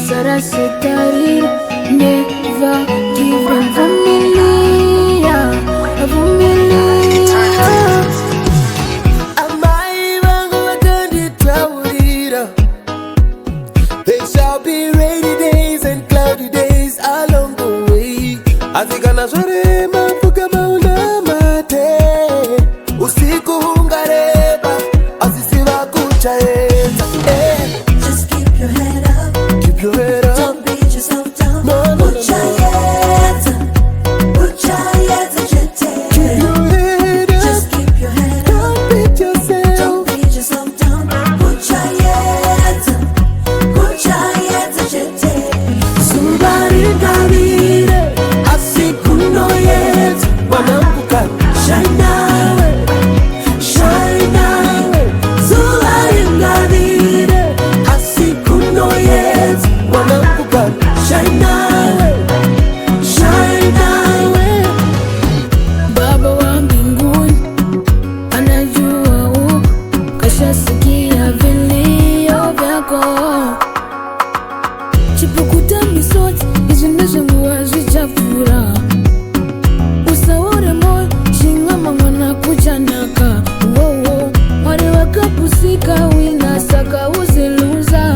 sarasetarir never given familia amai vangu vakanditaurira there shall be rainy days and cloudy days along the way. Azikana zvorema mvuka mauna mate usiku hungareba azisiva kuchaedza. Just keep your head up. Keep your head up. Don't beat yourself down. No. Put your head up, jete. Keep your head up. Just keep your head up. Don't beat yourself. Don't beat yourself down. Put your head up, jete. Somebody gavire asikuno yet wanambuka Shine now, shine now. Somebody gavire asikuno yet wanambuka shine now, shine now. Baba wa mbinguni anajua uko, kashasikia vilio vyako. Chipukuta misoti izindeshe nguwa zichafura, usaure moyo shingama mwana kuchanaka. Mwari wakapusika wina saka uziluza,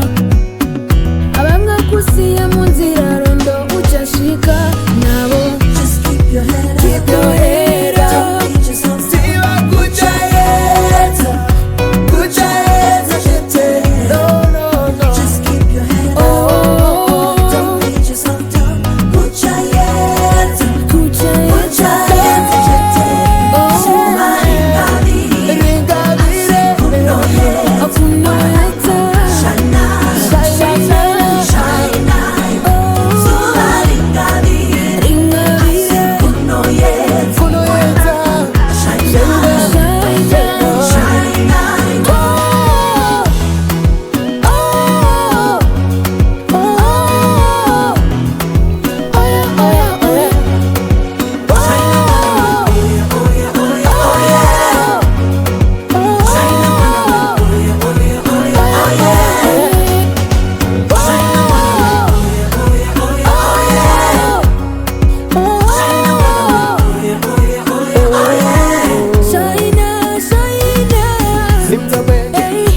abanga kusiya munzira rondo uchashika nabo. just keep your head up. Keep your head up. Don't beat yourself down. Siwa kuchaedza, kuchaedza chete. No. Just keep your head up. Don't beat yourself down. Put your head up. Put your head up, jete. Somebody gavire. Ringavire, Kuno yet. Shine now, shine now. Somebody gavire. Kuno yet. kunoedza. Shine now, shine now.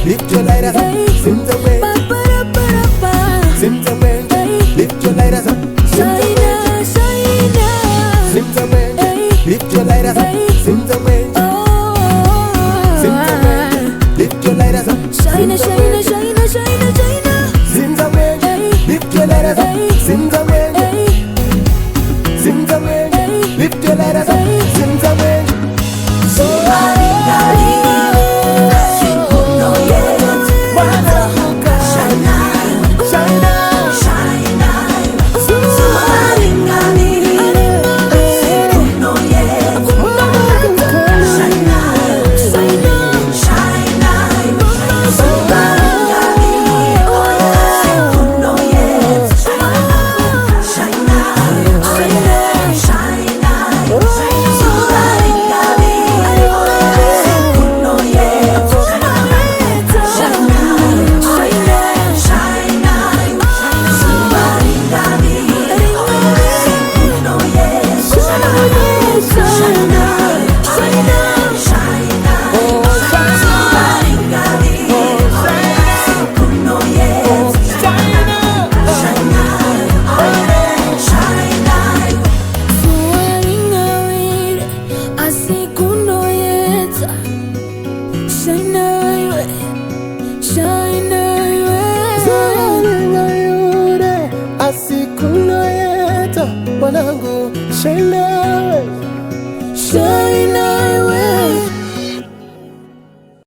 Lift your lighters up, sing the way. Sing the way, lift your lighters up. Sing the way, lift your lighters up. Sing the way, lift your lighters up. Sing the way, lift your lighters up. Sing the way, lift your lighters up. Sing the way. Somebody gavire. Kuno yet. Shine now, Shine now. shine now. Somebody gavire. Kuno yet. Shine now, shine now. Somebody gavire. Kuno yet. Shine now, shine now. Somebody gavire. Kuno yet. Shine now, shine now. Somebody gavire. Kuno yet. Shine now.